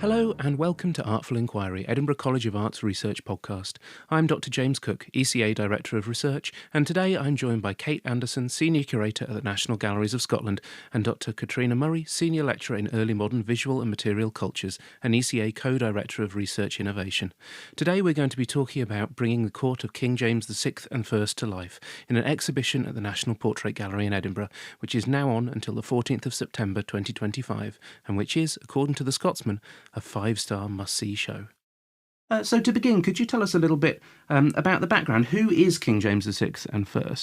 Hello and welcome to Artful Inquiry, Edinburgh College of Arts Research podcast. I'm Dr. James Cook, ECA Director of Research, and today I'm joined by Kate Anderson, Senior Curator at the National Galleries of Scotland, and Dr. Catriona Murray, Senior Lecturer in Early Modern Visual and Material Cultures, and ECA Co-Director of Research Innovation. Today we're going to be talking about bringing the court of King James VI and I to life in an exhibition at the National Portrait Gallery in Edinburgh, which is now on until the 14th of September 2025, and which is, according to the Scotsman, a 5-star must-see show. So to begin, could you tell us a little bit about the background? Who is King James VI and I?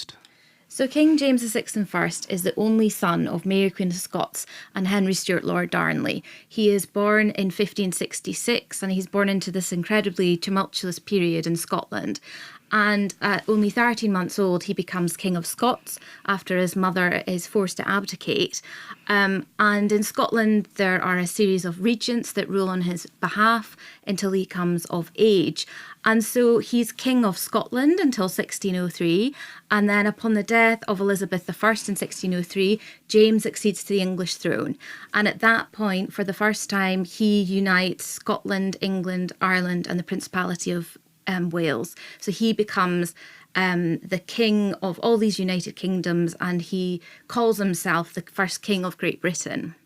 So King James VI and I is the only son of Mary Queen of Scots and Henry Stuart Lord Darnley. He is born in 1566 and he's born into this incredibly tumultuous period in Scotland. And at only 13 months old, he becomes King of Scots after his mother is forced to abdicate. And in Scotland, there are a series of regents that rule on his behalf until he comes of age. And so he's King of Scotland until 1603. And then upon the death of Elizabeth I in 1603, James succeeds to the English throne. And at that point, for the first time, he unites Scotland, England, Ireland, and the Principality of Wales. So he becomes the king of all these United Kingdoms, and he calls himself the first king of Great Britain.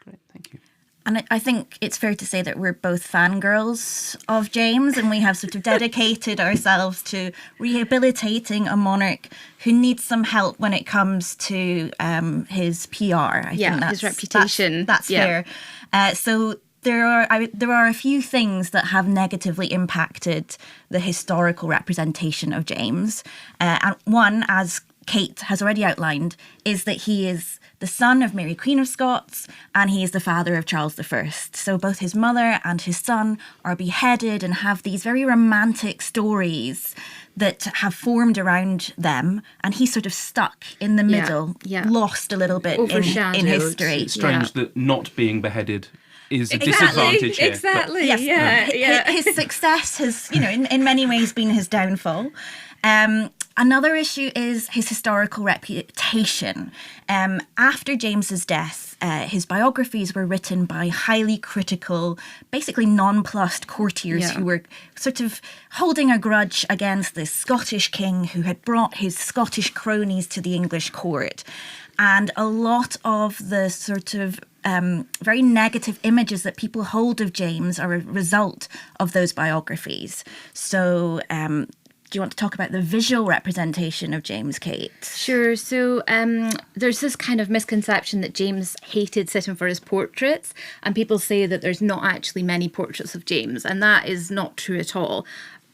Great, thank you. And I think it's fair to say that we're both fangirls of James, and we have sort of dedicated ourselves to rehabilitating a monarch who needs some help when it comes to his PR. I think his reputation. That's fair. So there are a few things that have negatively impacted the historical representation of James. And one, as Kate has already outlined, is that he is the son of Mary Queen of Scots and he is the father of Charles I. So both his mother and his son are beheaded and have these very romantic stories that have formed around them, and he's sort of stuck in the middle, lost a little bit in history. It's strange that not being beheaded is a disadvantage here. Exactly. His success has, in many ways been his downfall. Another issue is his historical reputation. After James's death, his biographies were written by highly critical, basically nonplussed courtiers who were sort of holding a grudge against this Scottish king who had brought his Scottish cronies to the English court. And a lot of the sort of very negative images that people hold of James are a result of those biographies. So do you want to talk about the visual representation of James, Kate? Sure. So there's this kind of misconception that James hated sitting for his portraits, and people say that there's not actually many portraits of James, and that is not true at all.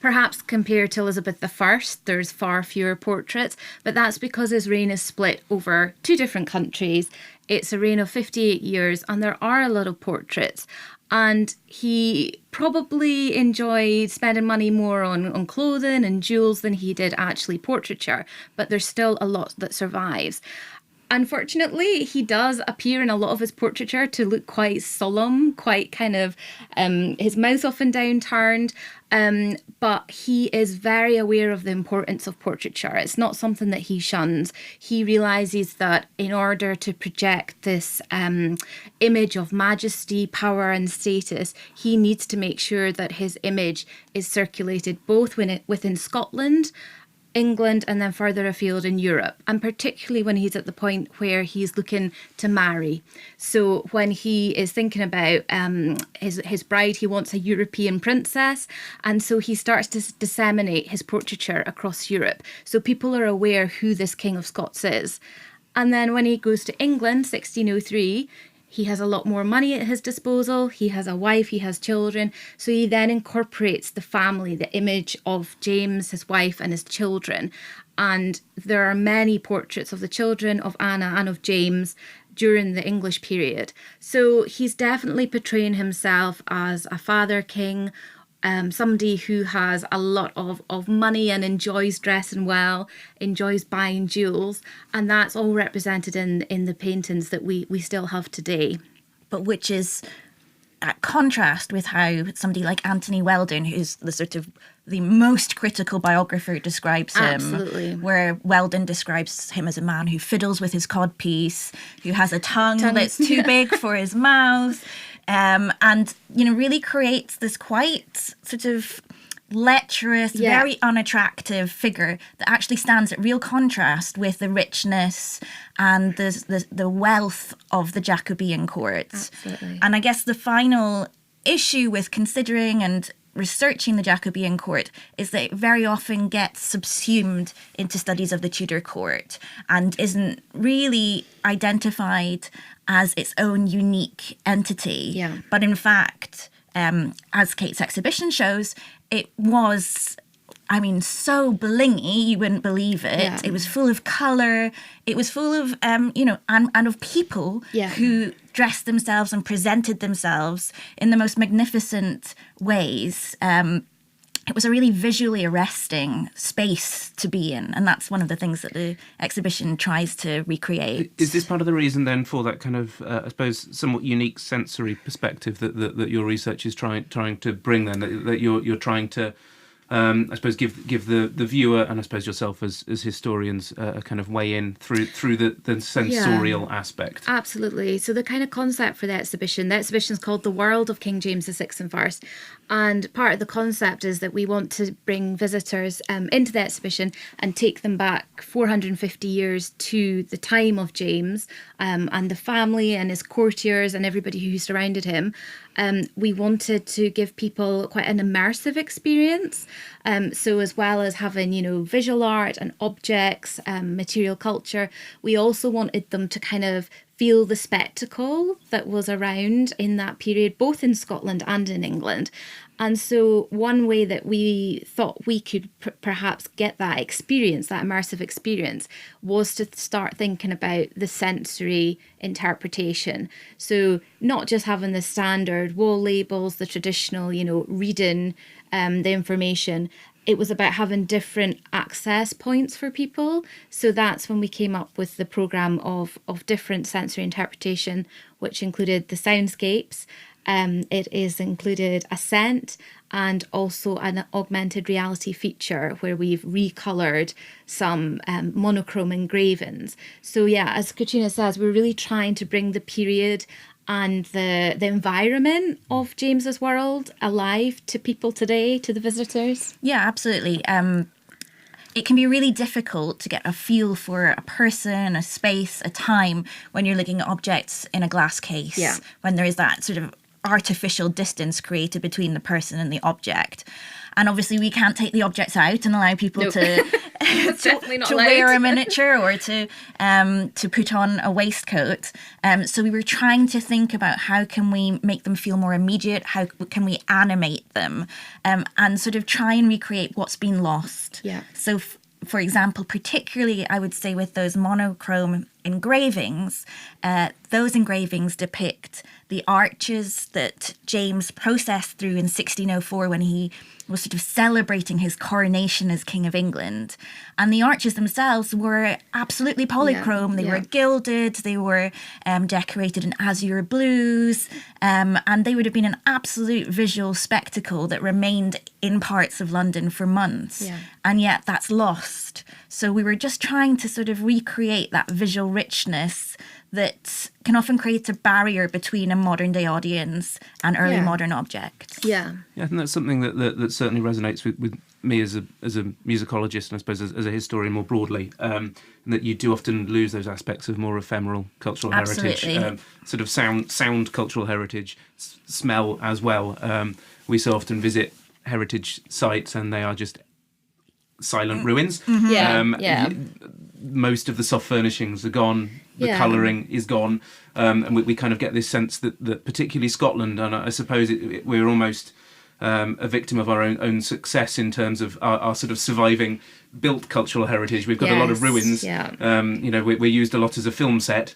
Perhaps compared to Elizabeth I, there's far fewer portraits, but that's because his reign is split over two different countries. It's a reign of 58 years, and there are a lot of portraits. And he probably enjoyed spending money more on clothing and jewels than he did actually portraiture, but there's still a lot that survives. Unfortunately, he does appear in a lot of his portraiture to look quite solemn, quite kind of his mouth often downturned, but he is very aware of the importance of portraiture. It's not something that he shuns. He realises that in order to project this image of majesty, power and status, he needs to make sure that his image is circulated both within Scotland, England, and then further afield in Europe, and particularly when he's at the point where he's looking to marry. So when he is thinking about his bride, he wants a European princess, and so he starts to disseminate his portraiture across Europe, so people are aware who this King of Scots is. And then when he goes to England, 1603, he has a lot more money at his disposal. He has a wife, he has children. So he then incorporates the family, the image of James, his wife and his children. And there are many portraits of the children of Anna and of James during the English period. So he's definitely portraying himself as a father king, somebody who has a lot of money and enjoys dressing well, enjoys buying jewels, and that's all represented in the paintings that we still have today. But which is at contrast with how somebody like Anthony Weldon, who's the most critical biographer, describes him. Absolutely. Where Weldon describes him as a man who fiddles with his codpiece, who has a tongue that's too big for his mouth, and really creates this quite sort of lecherous, very unattractive figure that actually stands at real contrast with the richness and the wealth of the Jacobean court. Absolutely. And I guess the final issue with considering and researching the Jacobean court is that it very often gets subsumed into studies of the Tudor court and isn't really identified as its own unique entity. Yeah. But in fact, as Kate's exhibition shows, it was, so blingy, you wouldn't believe it. Yeah. It was full of colour. It was full of, and of people who dressed themselves and presented themselves in the most magnificent ways. It was a really visually arresting space to be in, and that's one of the things that the exhibition tries to recreate. Is this part of the reason then for that kind of, I suppose, somewhat unique sensory perspective that your research is trying to bring? Then that you're trying to, I suppose, give the viewer and I suppose yourself as historians a kind of way in through the sensorial aspect. Absolutely. So the kind of concept for the exhibition is called The World of King James VI and I. And part of the concept is that we want to bring visitors into the exhibition and take them back 450 years to the time of James and the family and his courtiers and everybody who surrounded him. We wanted to give people quite an immersive experience. So as well as having, visual art and objects, material culture, we also wanted them to kind of feel the spectacle that was around in that period, both in Scotland and in England. And so one way that we thought we could perhaps get that experience, that immersive experience, was to start thinking about the sensory interpretation. So not just having the standard wall labels, the traditional, reading the information. It was about having different access points for people. So that's when we came up with the programme of different sensory interpretation, which included the soundscapes. It is included a scent and also an augmented reality feature where we've recoloured some monochrome engravings. So as Catriona says, we're really trying to bring the period and the environment of James's world alive to people today, to the visitors. Yeah, absolutely. It can be really difficult to get a feel for a person, a space, a time when you're looking at objects in a glass case, when there is that sort of artificial distance created between the person and the object. And obviously we can't take the objects out and allow people to wear a miniature or to put on a waistcoat. So we were trying to think about how can we make them feel more immediate, how can we animate them, and sort of try and recreate what's been lost. Yeah. So for example, particularly I would say with those monochrome engravings, those engravings depict the arches that James processed through in 1604 when he was sort of celebrating his coronation as King of England. And the arches themselves were absolutely polychrome. They were gilded, they were decorated in azure blues, and they would have been an absolute visual spectacle that remained in parts of London for months. Yeah. And yet that's lost. So we were just trying to sort of recreate that visual richness that can often create a barrier between a modern day audience and early modern objects. Yeah, I think that's something that certainly resonates with me as a musicologist and I suppose as a historian more broadly, and that you do often lose those aspects of more ephemeral cultural heritage, sort of sound cultural heritage, smell as well. We so often visit heritage sites and they are just silent ruins. Mm-hmm. Most of the soft furnishings are gone. The colouring is gone, and we kind of get this sense that particularly Scotland, and I suppose we're almost a victim of our own success in terms of our sort of surviving built cultural heritage. We've got a lot of ruins. Yeah. We're used a lot as a film set.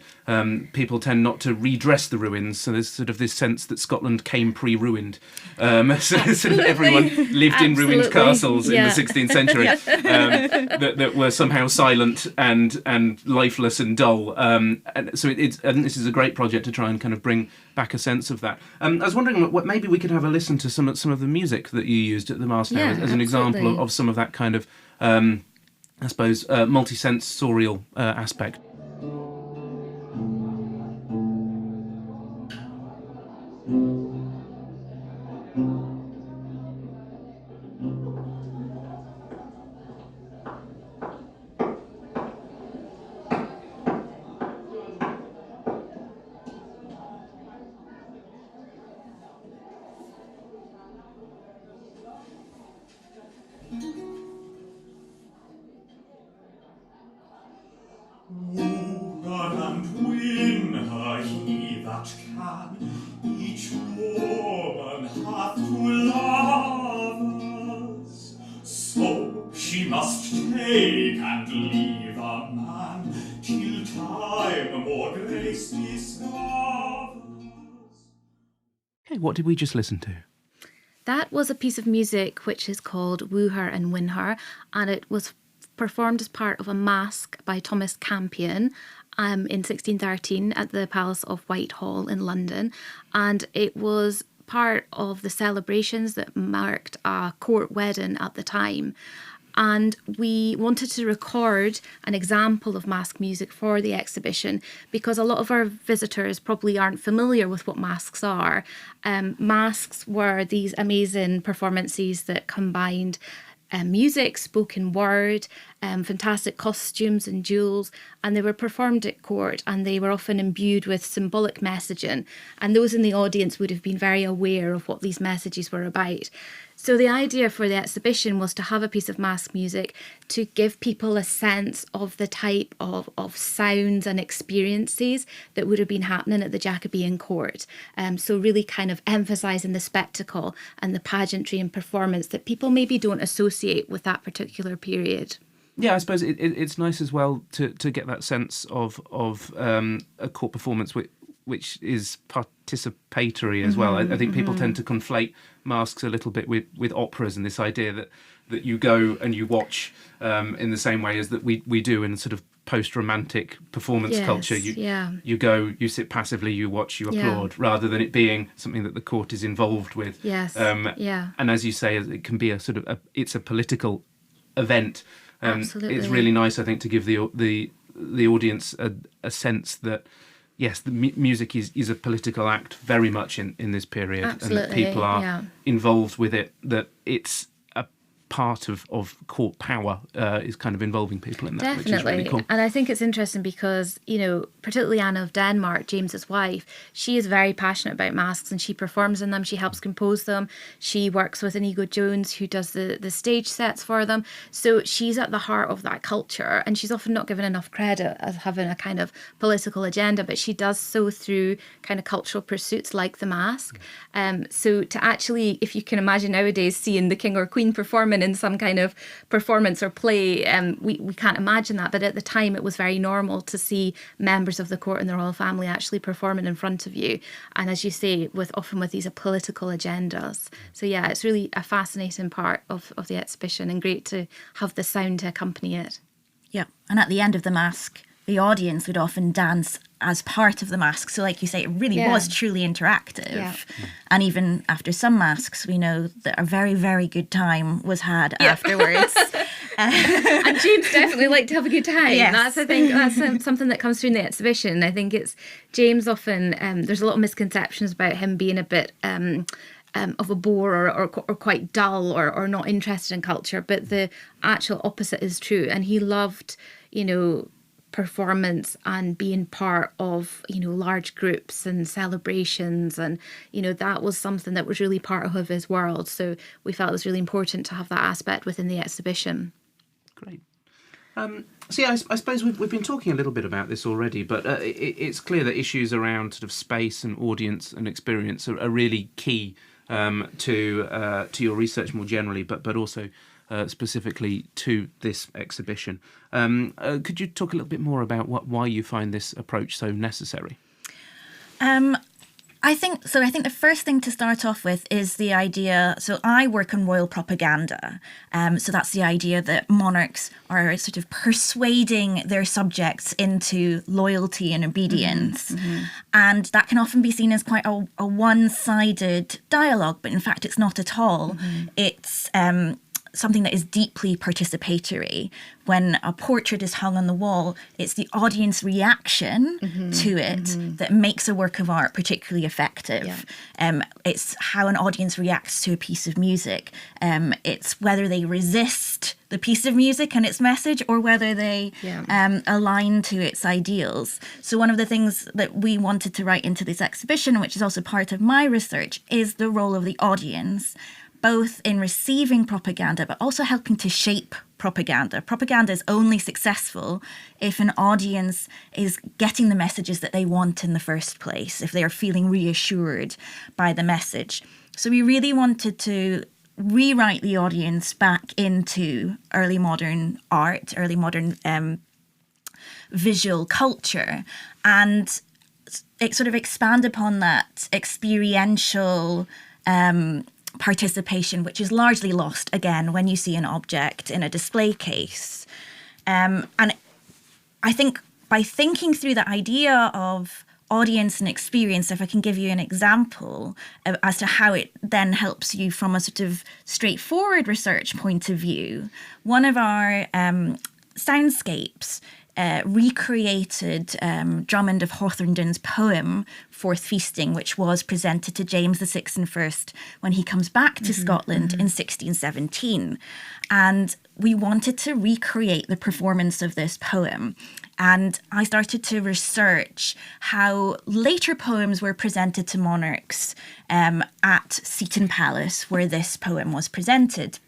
People tend not to redress the ruins, so there's sort of this sense that Scotland came pre-ruined. So everyone lived in ruined castles in the 16th century that were somehow silent and lifeless and dull. And so and this is a great project to try and kind of bring back a sense of that. I was wondering what maybe we could have a listen to some of the music that you used at the Mast now as an example of some of that kind of I suppose multisensorial aspect. Okay, what did we just listen to? That was a piece of music which is called Woo Her and Win Her, and it was performed as part of a masque by Thomas Campion in 1613 at the Palace of Whitehall in London. And it was part of the celebrations that marked a court wedding at the time. And we wanted to record an example of masque music for the exhibition because a lot of our visitors probably aren't familiar with what masques are. Masques were these amazing performances that combined music, spoken word, fantastic costumes and jewels, and they were performed at court, and they were often imbued with symbolic messaging, and those in the audience would have been very aware of what these messages were about. So the idea for the exhibition was to have a piece of masque music to give people a sense of the type of sounds and experiences that would have been happening at the Jacobean court. So really kind of emphasising the spectacle and the pageantry and performance that people maybe don't associate with that particular period. Yeah, I suppose it's nice as well to get that sense of a court performance which is participatory as well. I think people tend to conflate masques a little bit with operas and this idea that you go and you watch in the same way as that we do in sort of post-romantic performance culture. You go, you sit passively, you watch, you applaud, rather than it being something that the court is involved with. And as you say, it can be a sort of it's a political event. Absolutely. It's really nice, I think, to give the audience a sense that yes, the music is a political act very much in this period. Absolutely, and that people are involved with it, that it's a part of court power is kind of involving people in that, Definitely. which is really cool. And I think it's interesting because, particularly Anne of Denmark, James's wife, she is very passionate about masks and she performs in them, she helps compose them, she works with Inigo Jones who does the stage sets for them. So she's at the heart of that culture, and she's often not given enough credit as having a kind of political agenda, but she does so through kind of cultural pursuits like the masque. So to actually, if you can imagine nowadays seeing the king or queen performing in some kind of performance or play, we can't imagine that, but at the time it was very normal to see members of the court and the royal family actually performing in front of you, and as you say, often with these political agendas. So yeah, it's really a fascinating part of the exhibition, and great to have the sound to accompany it. Yeah, and at the end of the masque, the audience would often dance as part of the masque. So like you say, it really was truly interactive. Yeah. And even after some masques, we know that a very, very good time was had afterwards. And James definitely liked to have a good time. Yes. I think that's something that comes through in the exhibition. I think it's James often, there's a lot of misconceptions about him being a bit of a bore or quite dull or not interested in culture, but the actual opposite is true. And he loved, performance and being part of large groups and celebrations, and that was something that was really part of his world. So we felt it was really important to have that aspect within the exhibition. Great. So yeah, I suppose we've been talking a little bit about this already, but it's clear that issues around sort of space and audience and experience are really key to your research more generally, but also specifically to this exhibition. Could you talk a little bit more about why you find this approach so necessary? I think the first thing to start off with is the idea. So I work on royal propaganda. So that's the idea that monarchs are sort of persuading their subjects into loyalty and obedience. Mm-hmm. And that can often be seen as quite a one-sided dialogue, but in fact it's not at all. Mm-hmm. It's something that is deeply participatory. When a portrait is hung on the wall, it's the audience reaction to it that makes a work of art particularly effective. Yeah. It's how an audience reacts to a piece of music. It's whether they resist the piece of music and its message, or whether they align to its ideals. So one of the things that we wanted to write into this exhibition, which is also part of my research, is the role of the audience, both in receiving propaganda, but also helping to shape propaganda. Propaganda is only successful if an audience is getting the messages that they want in the first place, if they are feeling reassured by the message. So we really wanted to rewrite the audience back into early modern art, early modern visual culture, and sort of expand upon that experiential participation, which is largely lost, again, when you see an object in a display case. And I think by thinking through the idea of audience and experience, if I can give you an example as to how it then helps you from a sort of straightforward research point of view, one of our soundscapes recreated Drummond of Hawthornden's poem Fourth Feasting, which was presented to James VI I when he comes back to Scotland in 1617. And we wanted to recreate the performance of this poem. And I started to research how later poems were presented to monarchs at Seaton Palace, where this poem was presented.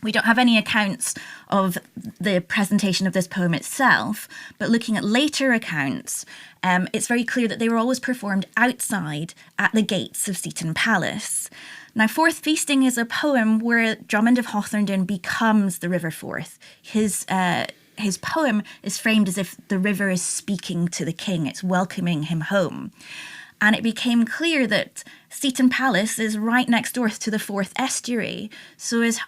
We don't have any accounts of the presentation of this poem itself, but looking at later accounts, it's very clear that they were always performed outside at the gates of Seaton Palace. Now, Fourth Feasting is a poem where Drummond of Hawthornden becomes the River Forth. His poem is framed as if the river is speaking to the king. It's welcoming him home. And it became clear that Seaton Palace is right next door to the Forth estuary. So as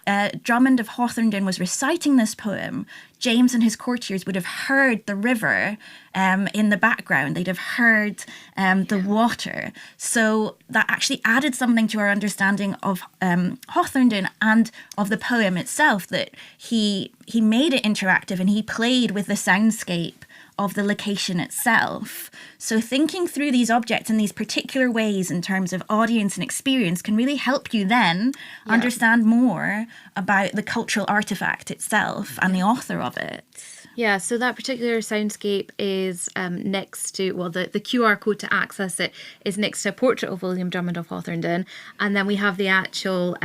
Drummond of Hawthornden was reciting this poem, James and his courtiers would have heard the river in the background. They'd have heard the water. So that actually added something to our understanding of Hawthornden and of the poem itself, that he made it interactive and he played with the soundscape of the location itself. So thinking through these objects in these particular ways in terms of audience and experience can really help you then understand more about the cultural artifact itself and the author of it. Yeah, so that particular soundscape is next to, well, the QR code to access it is next to a portrait of William Drummond of Hawthornden. And then we have the actual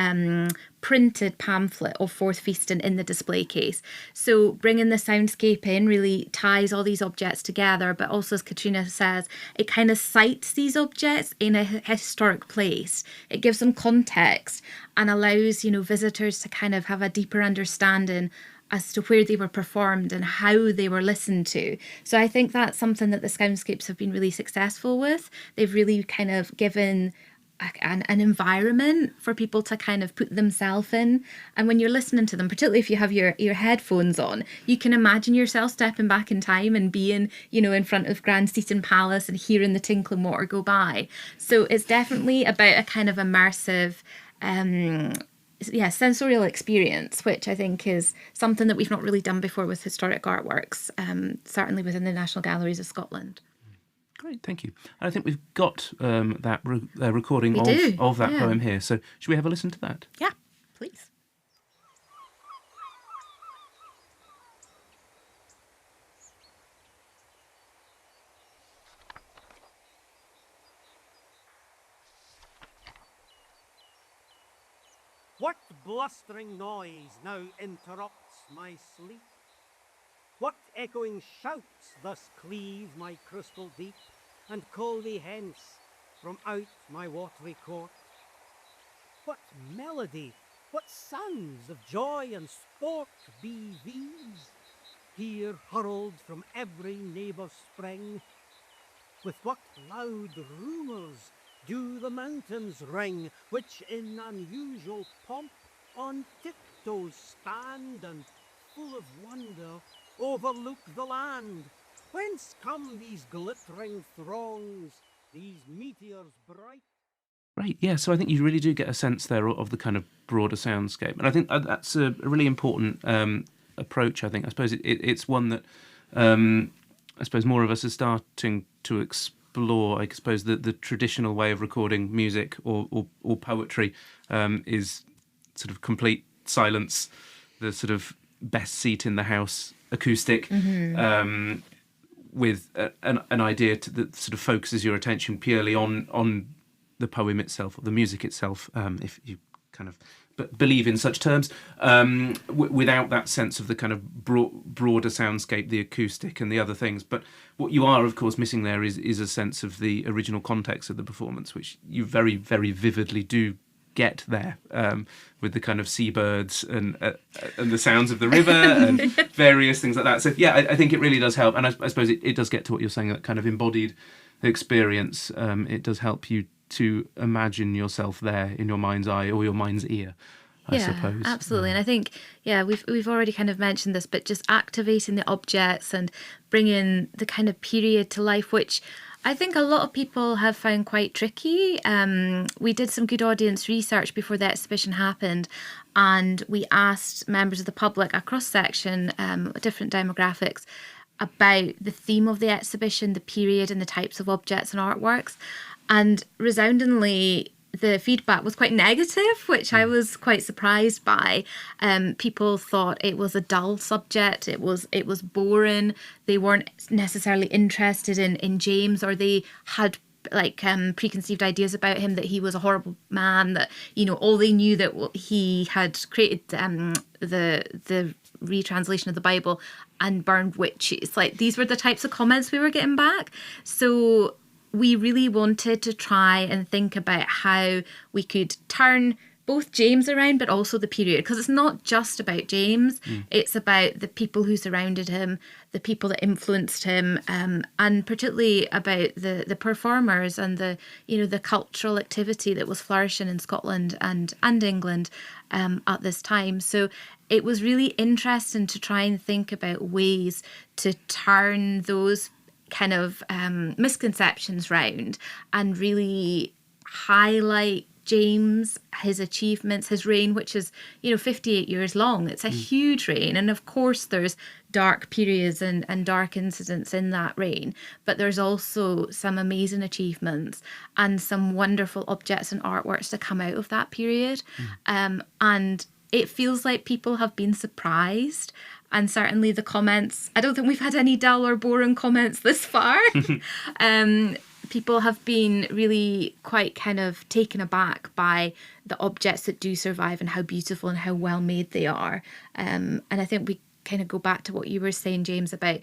printed pamphlet of Fourth Feasting in the display case. So bringing the soundscape in really ties all these objects together, but also, as Catriona says, it kind of cites these objects in a historic place. It gives them context and allows, visitors to kind of have a deeper understanding as to where they were performed and how they were listened to. So I think that's something that the soundscapes have been really successful with. They've really kind of given an environment for people to kind of put themselves in. And when you're listening to them, particularly if you have your headphones on, you can imagine yourself stepping back in time and being, in front of Grand Seaton Palace and hearing the tinkling water go by. So it's definitely about a kind of immersive sensorial experience, which I think is something that we've not really done before with historic artworks, certainly within the National Galleries of Scotland. Great, thank you. And I think we've got that recording of that poem here. So should we have a listen to that? Yeah, please. What blustering noise now interrupts my sleep? What echoing shouts thus cleave my crystal deep, and call thee hence from out my watery court? What melody, what sounds of joy and sport be these, here hurled from every neighbour spring? With what loud rumours do the mountains ring, which in unusual pomp on tiptoes stand, and full of wonder overlook the land? Whence come these glittering throngs, these meteors bright? Right, yeah, so I think you really do get a sense there of the kind of broader soundscape. And I think that's a really important approach, I think. I suppose it's one that I suppose more of us are starting to explore. I suppose the traditional way of recording music or poetry is sort of complete silence, the sort of best seat in the house acoustic, with an idea that sort of focuses your attention purely on the poem itself or the music itself, if you kind of believe in such terms, without that sense of the kind of broader soundscape, the acoustic and the other things. But what you are, of course, missing there is a sense of the original context of the performance, which you very, very vividly do get there, with the kind of seabirds and the sounds of the river and various things like that. So yeah, I think it really does help, and I suppose it does get to what you're saying, that kind of embodied experience, it does help you to imagine yourself there in your mind's eye or your mind's ear, I suppose. Absolutely. And I think, we've already kind of mentioned this, but just activating the objects and bringing the kind of period to life, which I think a lot of people have found quite tricky. We did some good audience research before the exhibition happened, and we asked members of the public, a cross-section, different demographics, about the theme of the exhibition, the period and the types of objects and artworks. And resoundingly, the feedback was quite negative, which I was quite surprised by. People thought it was a dull subject. It was boring. They weren't necessarily interested in James, or they had preconceived ideas about him, that he was a horrible man, that, all they knew that he had created the retranslation of the Bible and burned witches. These were the types of comments we were getting back. So we really wanted to try and think about how we could turn both James around, but also the period, because it's not just about James. It's about the people who surrounded him, the people that influenced him, and particularly about the performers and the cultural activity that was flourishing in Scotland and England at this time. So it was really interesting to try and think about ways to turn those kind of misconceptions round and really highlight James, his achievements, his reign, which is 58 years long. It's a huge reign, and of course there's dark periods and dark incidents in that reign, but there's also some amazing achievements and some wonderful objects and artworks to come out of that period. And it feels like people have been surprised. And certainly the comments, I don't think we've had any dull or boring comments this far. People have been really quite kind of taken aback by the objects that do survive and how beautiful and how well made they are. And I think we kind of go back to what you were saying, James, about,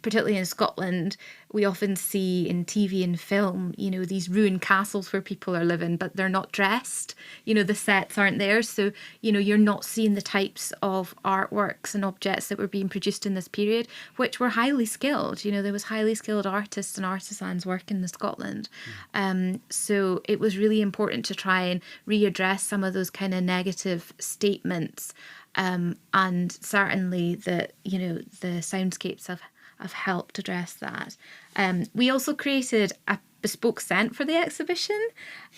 particularly in Scotland, we often see in TV and film, these ruined castles where people are living, but they're not dressed. The sets aren't there. So, you're not seeing the types of artworks and objects that were being produced in this period, which were highly skilled. There was highly skilled artists and artisans working in Scotland. So it was really important to try and readdress some of those kind of negative statements. And certainly the soundscapes have helped address that. We also created a bespoke scent for the exhibition,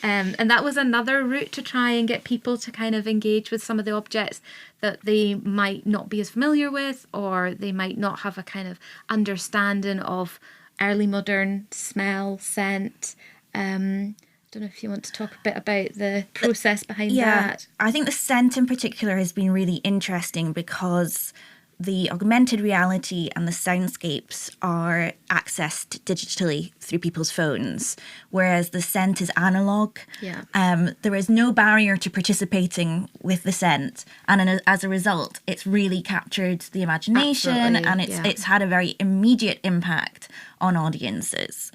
and that was another route to try and get people to kind of engage with some of the objects that they might not be as familiar with, or they might not have a kind of understanding of early modern smell, scent. I don't know if you want to talk a bit about the process behind that. I think the scent in particular has been really interesting because the augmented reality and the soundscapes are accessed digitally through people's phones, whereas the scent is analogue. There is no barrier to participating with the scent, and as a result, it's really captured the imagination. Absolutely, and it's had a very immediate impact on audiences.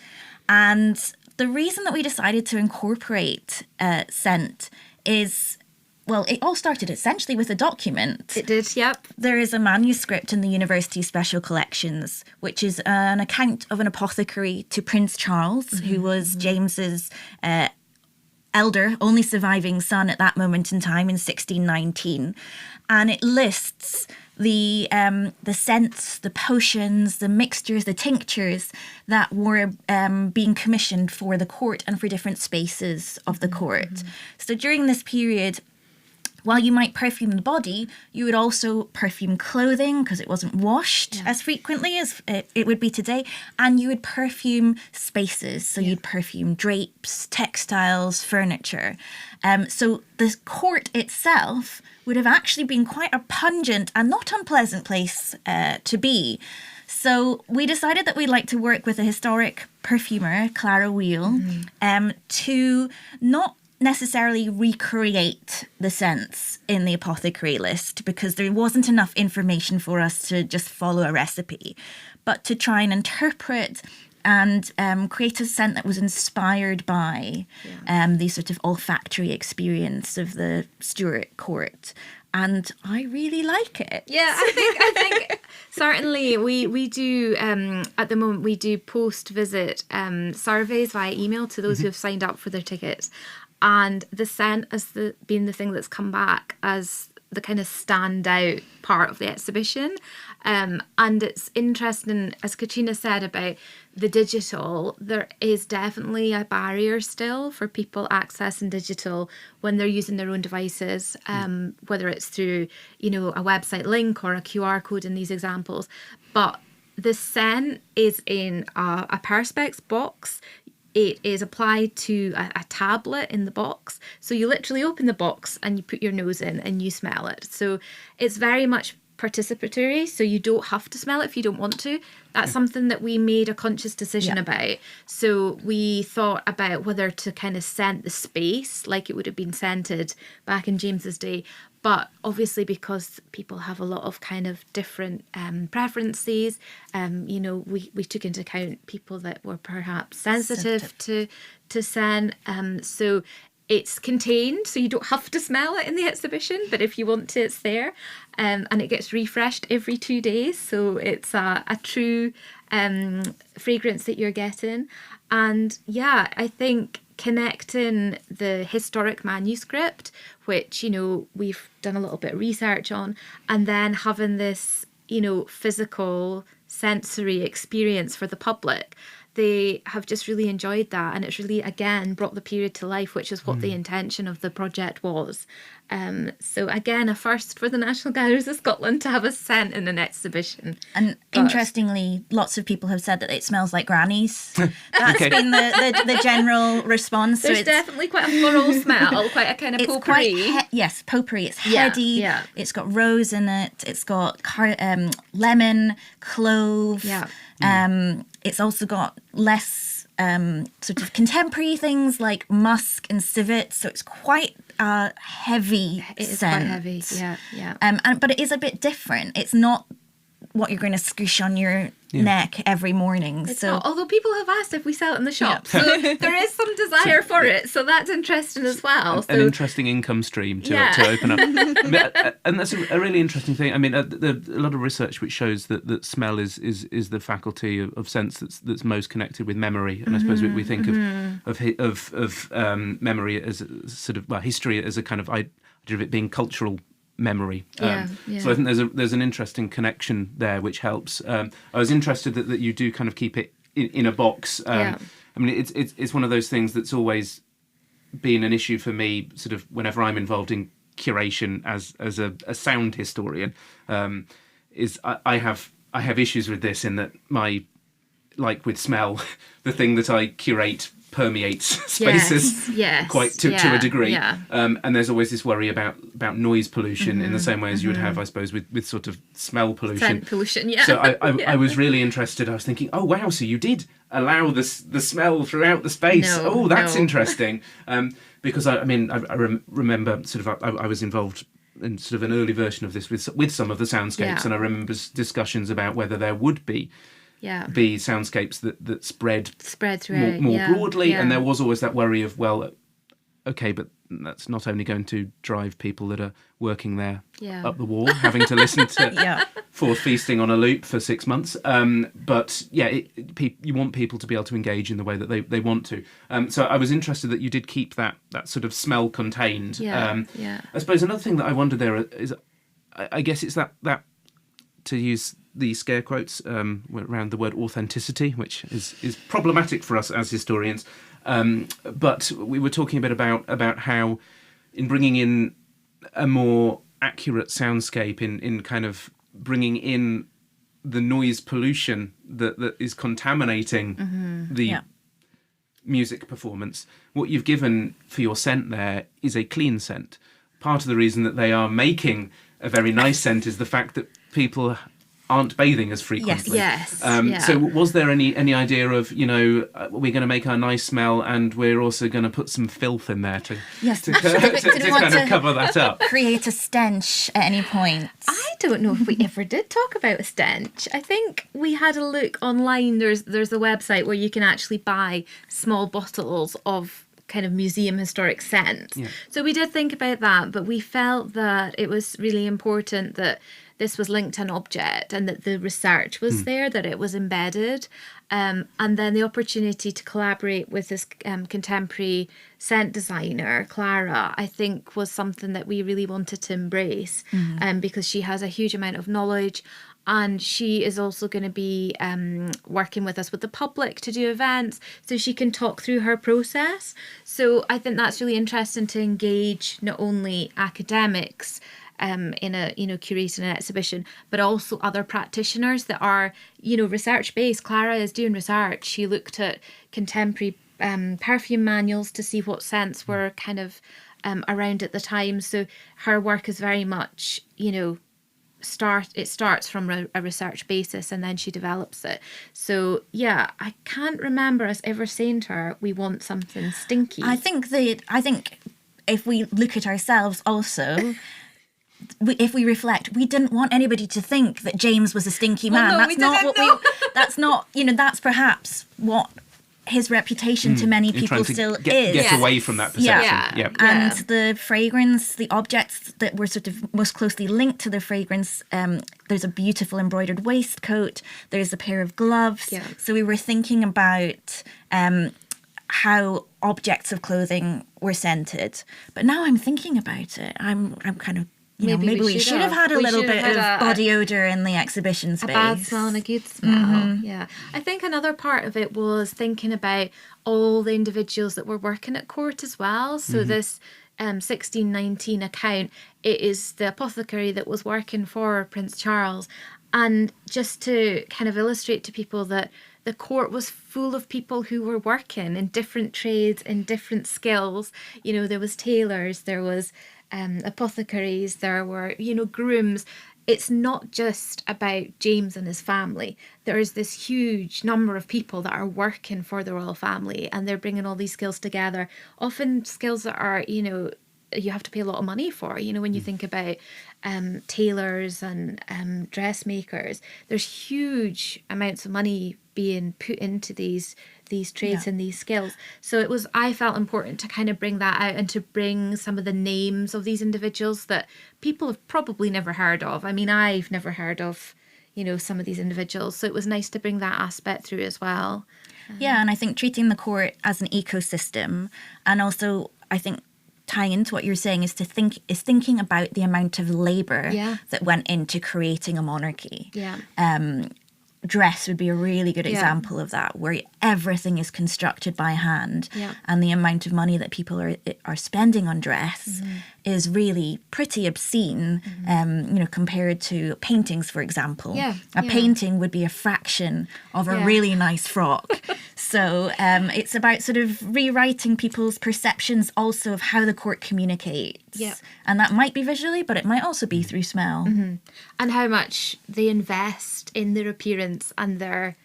And the reason that we decided to incorporate scent is, well, it all started essentially with a document. It did, yep. There is a manuscript in the University Special Collections, which is an account of an apothecary to Prince Charles, who was James's elder, only surviving son at that moment in time in 1619. And it lists the scents, the potions, the mixtures, the tinctures that were being commissioned for the court and for different spaces of the court. So during this period, while you might perfume the body, you would also perfume clothing because it wasn't washed as frequently as it would be today. And you would perfume spaces. So you'd perfume drapes, textiles, furniture. So the court itself would have actually been quite a pungent and not unpleasant place to be. So we decided that we'd like to work with a historic perfumer, Clare Wheel, to not necessarily recreate the scents in the apothecary list because there wasn't enough information for us to just follow a recipe, but to try and interpret and create a scent that was inspired by the sort of olfactory experience of the Stuart court. And I really like it. Yeah, I think certainly we do at the moment we do post-visit surveys via email to those who have signed up for their tickets, and the scent has been the thing that's come back as the kind of standout part of the exhibition. And it's interesting, as Catriona said about the digital, there is definitely a barrier still for people accessing digital when they're using their own devices, whether it's through, a website link or a QR code in these examples. But the scent is in a Perspex box. It is applied to a tablet in the box. So you literally open the box and you put your nose in and you smell it. So it's very much participatory, so you don't have to smell it if you don't want to. That's something that we made a conscious decision about. So we thought about whether to kind of scent the space like it would have been scented back in James's day. But obviously, because people have a lot of kind of different preferences, we took into account people that were perhaps sensitive to scent. So it's contained, so you don't have to smell it in the exhibition, but if you want to, it's there. And it gets refreshed every 2 days, so it's a true fragrance that you're getting. And yeah, I think connecting the historic manuscript, which, we've done a little bit of research on, and then having this, physical sensory experience for the public, they have just really enjoyed that, and it's really, again, brought the period to life, which is what the intention of the project was. So again, a first for the National Galleries of Scotland to have a scent in an exhibition. And interestingly, lots of people have said that it smells like grannies. That's been the general response. There's definitely quite a floral smell, quite a kind of potpourri. Yes, potpourri. It's heady. Yeah. It's got rose in it. It's got lemon, clove. Yeah. It's also got less sort of contemporary things like musk and civet, so it's quite a heavy scent. It is quite heavy, yeah. But it is a bit different. It's not what you're going to squish on your neck every morning. It's not, although people have asked if we sell it in the shop. So there is some desire for it. So that's interesting as well. An interesting income stream to open up. And that's a really interesting thing. I mean, a lot of research which shows that smell is the faculty of sense that's most connected with memory. And I suppose we think of memory as a sort of, history as a kind of idea of it being cultural memory. So I think there's an interesting connection there which helps. I was interested that you do kind of keep it in a box. I mean, it's one of those things that's always been an issue for me, sort of whenever I'm involved in curation as a sound historian. Is I have issues with this in that like with smell, the thing that I curate permeates spaces quite to a degree. And there's always this worry about noise pollution in the same way as you would have, I suppose, with sort of smell pollution. Scent pollution, So I was really interested. I was thinking, oh, wow, so you did allow the smell throughout the space. That's interesting. Because, I remember sort of, I was involved in sort of an early version of this with some of the soundscapes, and I remember discussions about whether there would be soundscapes that spread throughout more broadly, and there was always that worry of, well, okay, but that's not only going to drive people that are working there up the wall, having to listen to Fourth Feasting on a loop for 6 months, but you want people to be able to engage in the way that they want to. So I was interested that you did keep that sort of smell contained. I suppose another thing that I wonder there is, I guess it's that to use the scare quotes around the word authenticity, which is problematic for us as historians. But we were talking a bit about how in bringing in a more accurate soundscape, in kind of bringing in the noise pollution that is contaminating the music performance, what you've given for your scent there is a clean scent. Part of the reason that they are making a very nice scent is the fact that people aren't bathing as frequently. Yes. So was there any idea of, we're going to make our nice smell and we're also going to put some filth in there to kind of cover that up? Create a stench at any point? I don't know if we ever did talk about a stench. I think we had a look online. There's a website where you can actually buy small bottles of kind of museum historic scents. Yeah. So we did think about that, but we felt that it was really important that this was linked to an object and that the research was there, that it was embedded. And then the opportunity to collaborate with this contemporary scent designer, Clara, I think was something that we really wanted to embrace because she has a huge amount of knowledge. And she is also going to be working with us with the public to do events so she can talk through her process. So I think that's really interesting to engage not only academics in a, curating an exhibition, but also other practitioners that are, research based. Clara is doing research. She looked at contemporary perfume manuals to see what scents were kind of around at the time. So her work is very much, it starts from a research basis and then she develops it. So yeah, I can't remember us ever saying to her we want something stinky. I think if we look at ourselves also, if we reflect, we didn't want anybody to think that James was a stinky man. That's that's perhaps what his reputation to many people still is. Get away from that perception. Yeah. And the fragrance, the objects that were sort of most closely linked to the fragrance, there's a beautiful embroidered waistcoat, there's a pair of gloves. Yeah. So we were thinking about how objects of clothing were scented. But now I'm thinking about it, I'm kind of, maybe we should have had a little bit of body odour in the exhibition space. A bad smell and a good smell, yeah. I think another part of it was thinking about all the individuals that were working at court as well. So this 1619 account, it is the apothecary that was working for Prince Charles. And just to kind of illustrate to people that the court was full of people who were working in different trades, in different skills. There was tailors, there was apothecaries, there were, grooms. It's not just about James and his family. There is this huge number of people that are working for the royal family and they're bringing all these skills together. Often skills that are, you have to pay a lot of money for, when you think about tailors and dressmakers. There's huge amounts of money being put into these trades and these skills. So I felt important to kind of bring that out and to bring some of the names of these individuals that people have probably never heard of. I mean, I've never heard of, some of these individuals. So it was nice to bring that aspect through as well. Yeah, and I think treating the court as an ecosystem, and also I think tying into what you're saying is thinking about the amount of labour that went into creating a monarchy. Yeah. Dress would be a really good example of that, where everything is constructed by hand, and the amount of money that people are spending on dress is really pretty obscene, compared to paintings, for example. A painting would be a fraction of a really nice frock. So it's about sort of rewriting people's perceptions also of how the court communicates. And that might be visually, but it might also be through smell. And how much they invest in their appearance and their,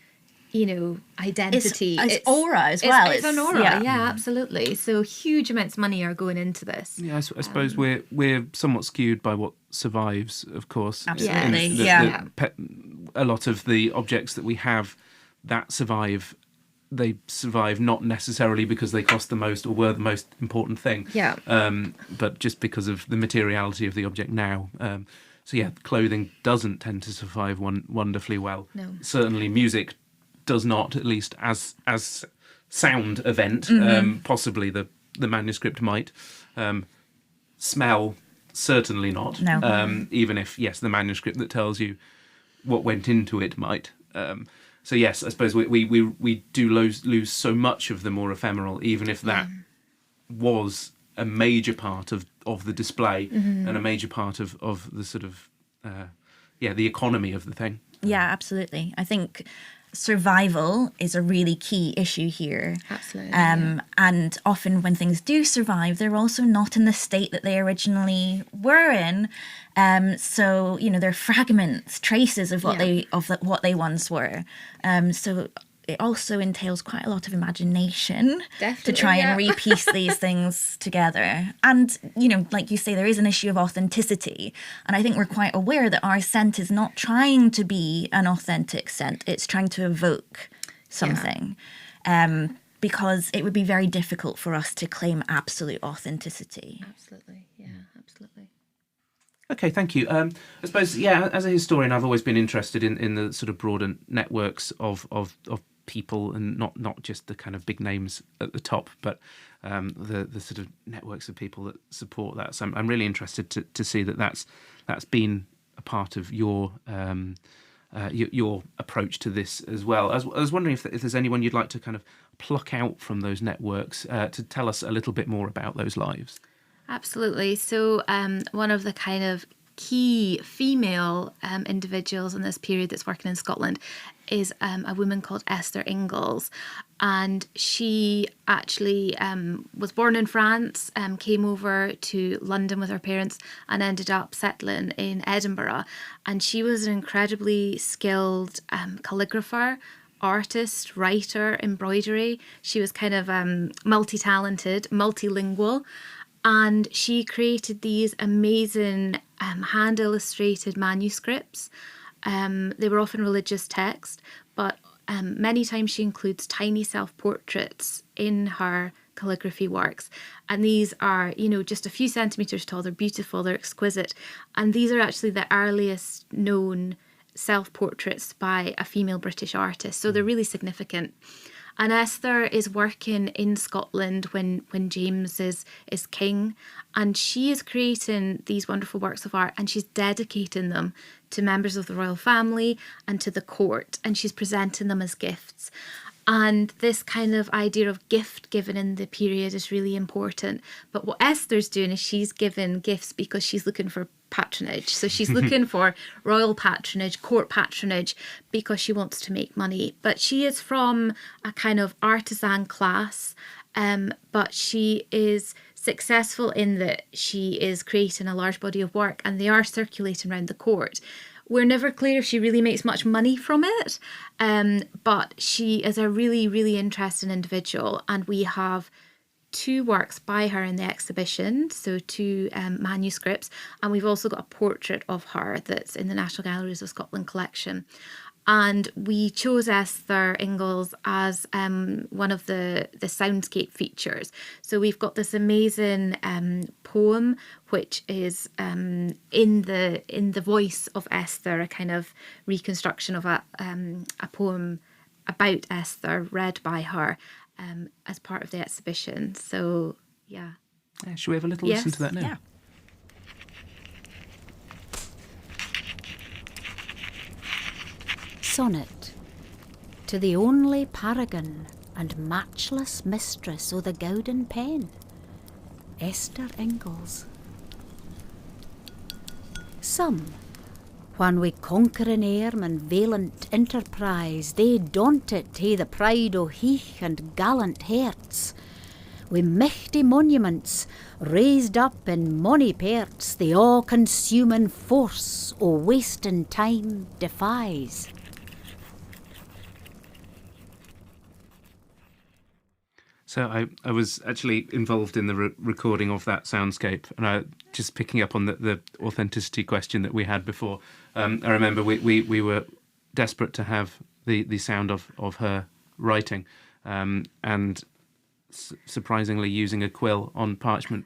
identity. It's aura as well. It's an aura, absolutely. So huge amounts of money are going into this. Yeah, I suppose we're somewhat skewed by what survives, of course. Absolutely, A lot of the objects that we have that survive, they survive not necessarily because they cost the most or were the most important thing, but just because of the materiality of the object now. Clothing doesn't tend to survive wonderfully well. No. Certainly music does not, at least as sound event. Possibly the manuscript might. Smell, certainly not. No. Even if, the manuscript that tells you what went into it might. So yes, I suppose we do lose so much of the more ephemeral, even if that was a major part of the display and a major part of the sort of the economy of the thing. Yeah, absolutely. I think survival is a really key issue here. Absolutely. And often when things do survive, they're also not in the state that they originally were in. So, they're fragments, traces of what what they once were. So it also entails quite a lot of imagination to try and repiece these things together. And, like you say, there is an issue of authenticity. And I think we're quite aware that our scent is not trying to be an authentic scent. It's trying to evoke something. Because it would be very difficult for us to claim absolute authenticity. Absolutely, absolutely. Okay, thank you. I suppose, as a historian, I've always been interested in the sort of broader networks of people, and not just the kind of big names at the top, but the sort of networks of people that support that. So I'm really interested to see that's been a part of your approach to this as well. I was wondering if there's anyone you'd like to kind of pluck out from those networks to tell us a little bit more about those lives. Absolutely. So one of the kind of key female individuals in this period that's working in Scotland is a woman called Esther Ingalls, and she actually was born in France, came over to London with her parents and ended up settling in Edinburgh, and she was an incredibly skilled calligrapher, artist, writer, embroidery. She was kind of multi-talented, multilingual, and she created these amazing hand-illustrated manuscripts. They were often religious text, but many times she includes tiny self-portraits in her calligraphy works. And these are, just a few centimetres tall. They're beautiful, they're exquisite. And these are actually the earliest known self-portraits by a female British artist. So they're really significant. And Esther is working in Scotland when James is king, and she is creating these wonderful works of art, and she's dedicating them to members of the royal family and to the court, and she's presenting them as gifts. And this kind of idea of gift given in the period is really important. But what Esther's doing is she's giving gifts because she's looking for patronage. So she's looking for royal patronage, court patronage, because she wants to make money. But she is from a kind of artisan class, but she is successful in that she is creating a large body of work, and they are circulating around the court. We're never clear if she really makes much money from it, but she is a really, really interesting individual, and we have 2 works by her in the exhibition, so 2 manuscripts, and we've also got a portrait of her that's in the National Galleries of Scotland collection. And we chose Esther Ingalls as one of the soundscape features. So we've got this amazing poem, which is in the voice of Esther, a kind of reconstruction of a poem about Esther read by her as part of the exhibition. So, yeah. Should we have a little listen to that now? Yeah. Sonnet to the only paragon and matchless mistress o' the Gowden pen, Esther Ingalls. Some, when wi' conquering airm and valiant enterprise, they daunted hae the pride o' heath and gallant hearts, wi' mighty monuments raised up in mony parts, the all-consuming force o' wasting time defies. So I was actually involved in the recording of that soundscape, and just picking up on the authenticity question that we had before. I remember we were desperate to have the sound of her writing, and surprisingly using a quill on parchment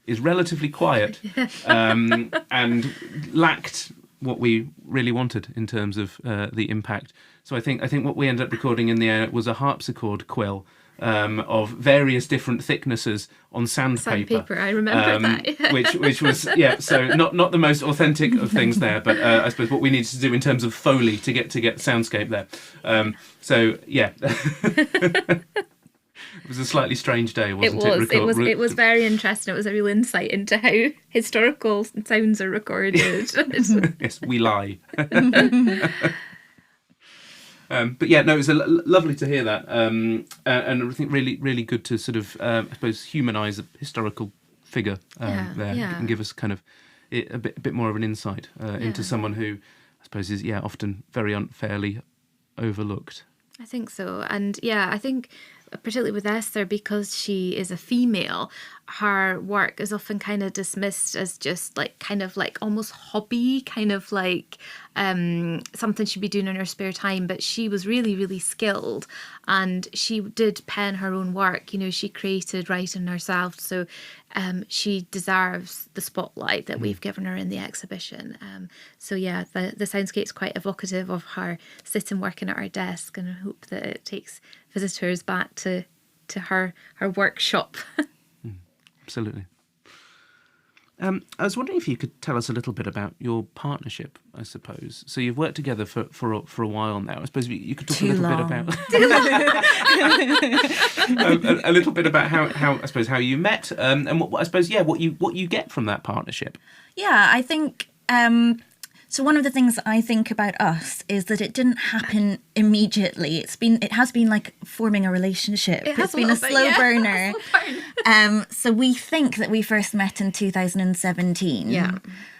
is relatively quiet, and lacked what we really wanted in terms of the impact. So I think what we ended up recording in the air was a harpsichord quill of various different thicknesses on sandpaper. I remember that. which was so not the most authentic of things there, but I suppose what we needed to do in terms of Foley to get soundscape there. It was a slightly strange day, wasn't it? It was very interesting. It was a real insight into how historical sounds are recorded. Yes, we lie. But yeah, no, it was lovely to hear that, and I think really good to sort of, I suppose, humanise a historical figure there and give us kind of a bit more of an insight into someone who, I suppose, is often very unfairly overlooked. I think so. And I think particularly with Esther, because she is a female, her work is often kind of dismissed as just like almost hobby, kind of like something she'd be doing in her spare time. But she was really, really skilled, and she did pen her own work. You know, she created writing herself, so she deserves the spotlight that we've given her in the exhibition. The soundscape's quite evocative of her sitting working at her desk, and I hope that it takes visitors back to her workshop. Absolutely. I was wondering if you could tell us a little bit about your partnership, I suppose. So you've worked together for a while now. I suppose you could talk a little bit about how you met, and what you get from that partnership. Yeah, I think so. One of the things that I think about us is that it didn't happen immediately. It has been like forming a relationship. It's been a slow burner. So we think that we first met in 2017. Yeah.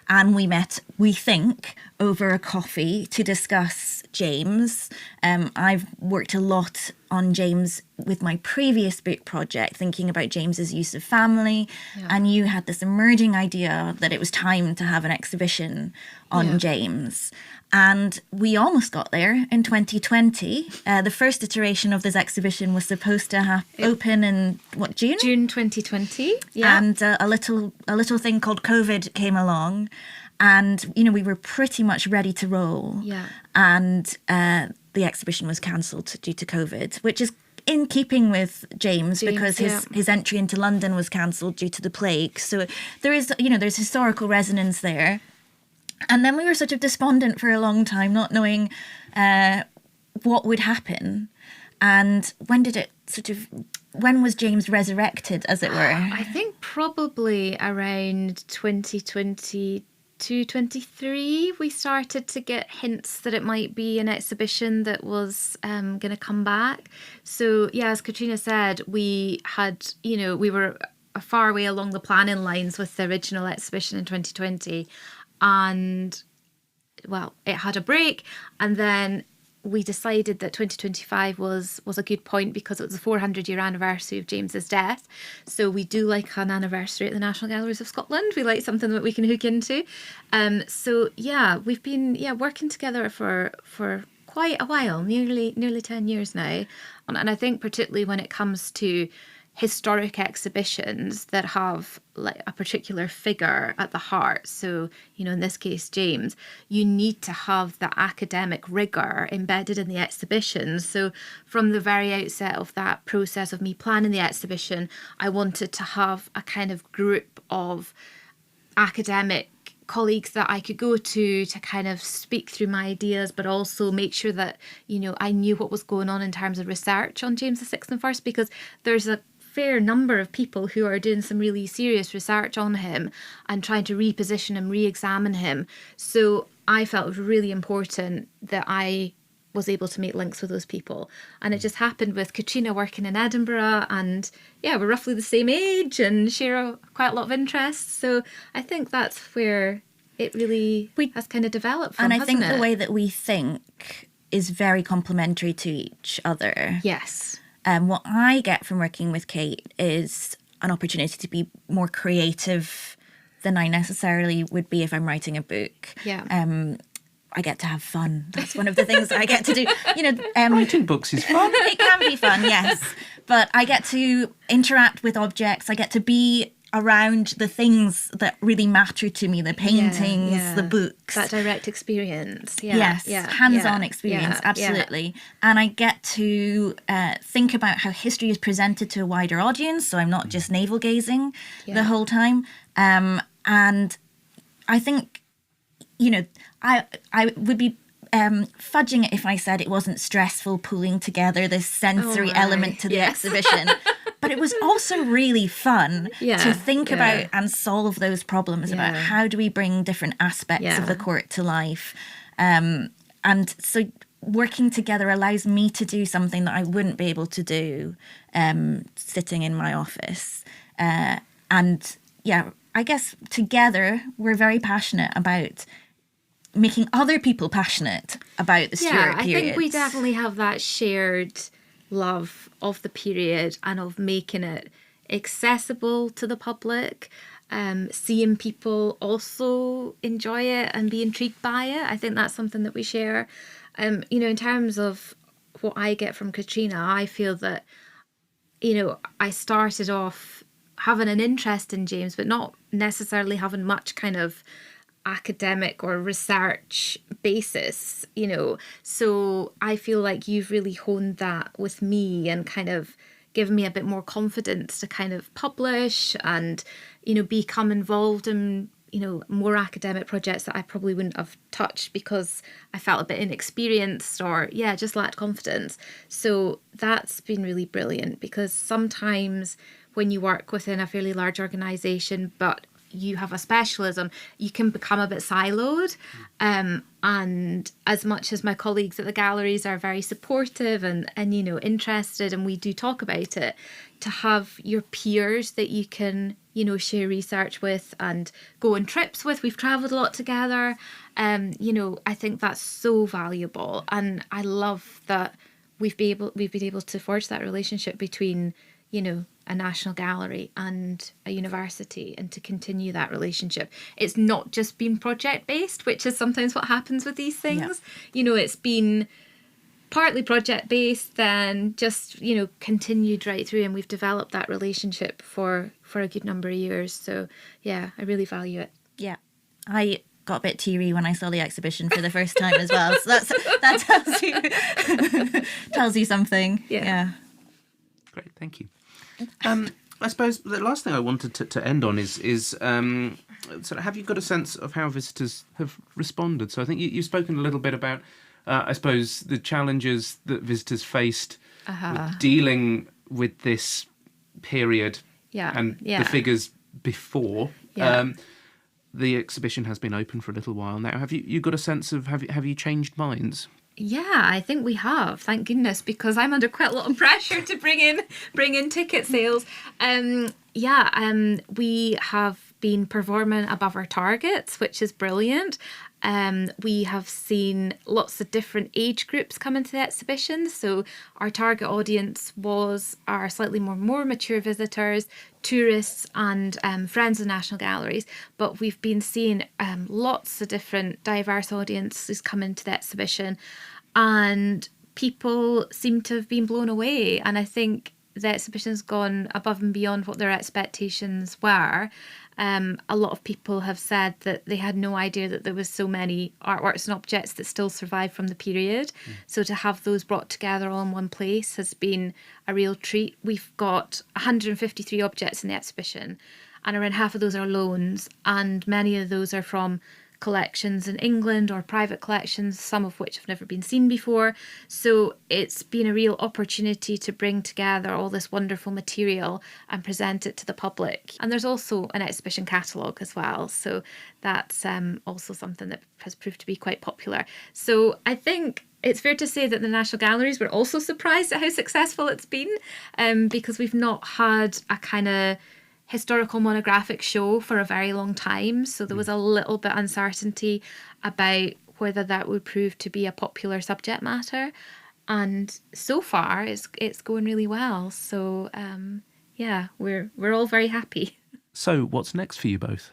And we met, we think, over a coffee to discuss James. I've worked a lot on James with my previous book project, thinking about James's use of family. Yeah. And you had this emerging idea that it was time to have an exhibition on James. And we almost got there in 2020. The first iteration of this exhibition was supposed to open in June? June 2020. Yeah. And a little thing called COVID came along, and we were pretty much ready to roll. Yeah. And the exhibition was cancelled due to COVID, which is in keeping with James because his entry into London was cancelled due to the plague. So there's historical resonance there. And then we were sort of despondent for a long time, not knowing what would happen. And when was James resurrected, as it were? I think probably around 2022, 23, we started to get hints that it might be an exhibition that was going to come back. So, as Catriona said, we were a far way along the planning lines with the original exhibition in 2020. And, it had a break, and then we decided that 2025 was a good point because it was the 400-year anniversary of James's death. So we do like an anniversary at the National Galleries of Scotland. We like something that we can hook into. We've been working together for quite a while, nearly 10 years now. And I think particularly when it comes to historic exhibitions that have like a particular figure at the heart, so in this case James, you need to have the academic rigor embedded in the exhibition. So from the very outset of that process of me planning the exhibition, I wanted to have a kind of group of academic colleagues that I could go to kind of speak through my ideas, but also make sure that I knew what was going on in terms of research on James VI and I, because there's a fair number of people who are doing some really serious research on him and trying to reposition him, re-examine him. So I felt it was really important that I was able to make links with those people. And it just happened with Catriona working in Edinburgh, and we're roughly the same age and share quite a lot of interests. So I think that's where it really has kind of developed from, and I think the way that we think is very complementary to each other. Yes. What I get from working with Kate is an opportunity to be more creative than I necessarily would be if I'm writing a book. Yeah. I get to have fun. That's one of the things I get to do. Writing books is fun. It can be fun, yes. But I get to interact with objects. I get to be around the things that really matter to me, the paintings, the books. That direct experience. Hands-on experience, absolutely. And I get to think about how history is presented to a wider audience, so I'm not just navel-gazing the whole time. And I think, I would be fudging it if I said it wasn't stressful pulling together this sensory element to the exhibition. But it was also really fun to think about and solve those problems about how do we bring different aspects of the court to life. And so working together allows me to do something that I wouldn't be able to do sitting in my office. And yeah, I guess together we're very passionate about making other people passionate about the Stuart period. I think we definitely have that shared love of the period and of making it accessible to the public. Seeing people also enjoy it and be intrigued by it. I think that's something that we share. In terms of what I get from Catriona, I feel that, I started off having an interest in James, but not necessarily having much kind of academic or research basis, So I feel like you've really honed that with me and kind of given me a bit more confidence to kind of publish and, become involved in, more academic projects that I probably wouldn't have touched because I felt a bit inexperienced or, just lacked confidence. So that's been really brilliant because sometimes when you work within a fairly large organisation, but you have a specialism, you can become a bit siloed. And as much as my colleagues at the galleries are very supportive and interested, and we do talk about it, to have your peers that you can, share research with and go on trips with. We've travelled a lot together. I think that's so valuable. And I love that we've been able to forge that relationship between, a national gallery and a university, and to continue that relationship. It's not just been project based, which is sometimes what happens with these things. Yeah. It's been partly project based, then just, continued right through, and we've developed that relationship for a good number of years. So yeah, I really value it. Yeah. I got a bit teary when I saw the exhibition for the first time as well. So that tells you something. Yeah. Great, thank you. I suppose the last thing I wanted to end on is sort of, have you got a sense of how visitors have responded? So I think you've spoken a little bit about, I suppose, the challenges that visitors faced with dealing with this period and the figures before. Yeah. The exhibition has been open for a little while now. Have you got a sense of, have you changed minds? Yeah, I think we have, thank goodness, because I'm under quite a lot of pressure to bring in ticket sales. We have been performing above our targets, which is brilliant. We have seen lots of different age groups come into the exhibition. So our target audience was our slightly more mature visitors, tourists and friends of national galleries. But we've been seeing lots of different diverse audiences come into the exhibition, and people seem to have been blown away. And I think the exhibition's gone above and beyond what their expectations were. A lot of people have said that they had no idea that there was so many artworks and objects that still survive from the period. So to have those brought together all in one place has been a real treat. We've got 153 objects in the exhibition, and around half of those are loans, and many of those are from collections in England or private collections, some of which have never been seen before. So it's been a real opportunity to bring together all this wonderful material and present it to the public. And there's also an exhibition catalogue as well. So that's also something that has proved to be quite popular. So I think it's fair to say that the National Galleries were also surprised at how successful it's been, because we've not had a kind of historical monographic show for a very long time, so there was a little bit uncertainty about whether that would prove to be a popular subject matter, and so far it's going really well. So we're all very happy. So what's next for you both?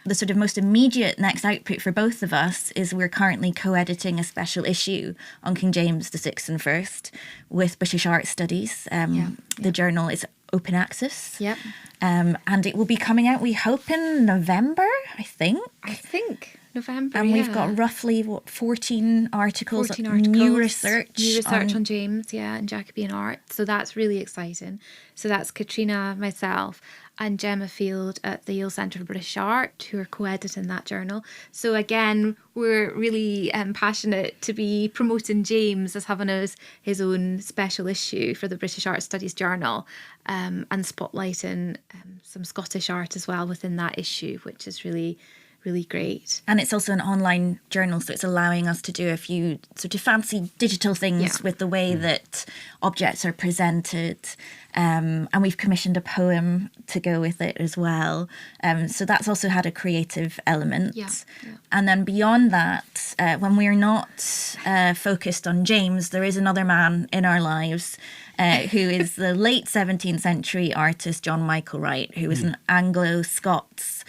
The sort of most immediate next output for both of us is we're currently co-editing a special issue on King James VI and First with British Art Studies. The journal is open access. Yep. And it will be coming out, we hope, in November, I think. November, and we've got roughly 14 articles, new research on James, and Jacobean art. So that's really exciting. So that's Catriona, myself, and Gemma Field at the Yale Centre for British Art, who are co-editing that journal. So again, we're really passionate to be promoting James as having his own special issue for the British Art Studies Journal, and spotlighting some Scottish art as well within that issue, which is really, really great. And it's also an online journal, so it's allowing us to do a few sort of fancy digital things with the way that objects are presented. And we've commissioned a poem to go with it as well. So that's also had a creative element. Yeah. And then beyond that, when we're not focused on James, there is another man in our lives who is the late 17th century artist John Michael Wright, who was an Anglo-Scots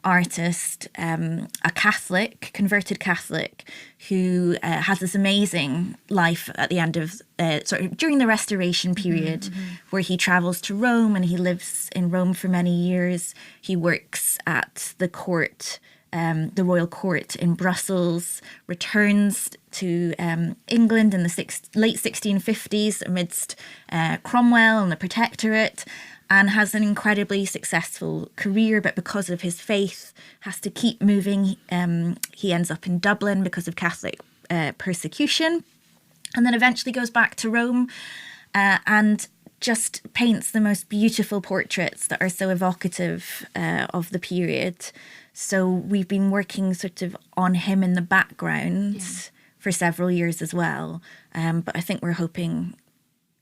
artist, a Catholic, converted Catholic, who has this amazing life at the end of sort of during the Restoration period, where he travels to Rome and he lives in Rome for many years. He works at the court, the royal court in Brussels, returns to England in the late 1650s amidst Cromwell and the Protectorate, and has an incredibly successful career, but because of his faith, has to keep moving. He ends up in Dublin because of Catholic persecution, and then eventually goes back to Rome and just paints the most beautiful portraits that are so evocative of the period. So we've been working sort of on him in the background for several years as well. But I think we're hoping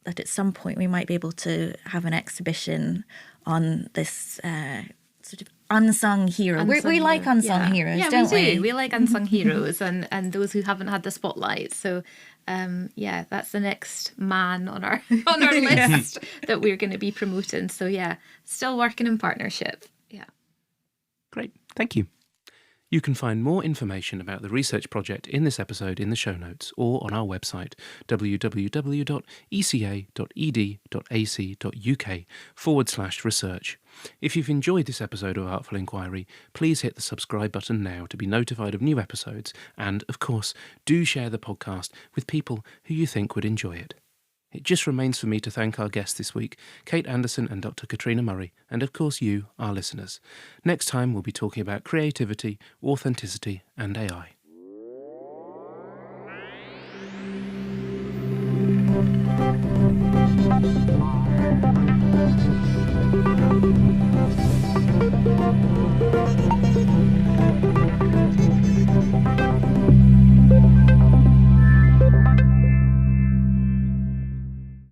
that at some point we might be able to have an exhibition on this sort of unsung hero. We like unsung heroes, don't we? We like unsung heroes and those who haven't had the spotlight. So, that's the next man on our list that we're going to be promoting. So, still working in partnership. Yeah. Great. Thank you. You can find more information about the research project in this episode in the show notes or on our website www.eca.ed.ac.uk/research. If you've enjoyed this episode of Artful Inquiry, please hit the subscribe button now to be notified of new episodes, and, of course, do share the podcast with people who you think would enjoy it. It just remains for me to thank our guests this week, Kate Anderson and Dr. Catriona Murray, and of course you, our listeners. Next time we'll be talking about creativity, authenticity and AI.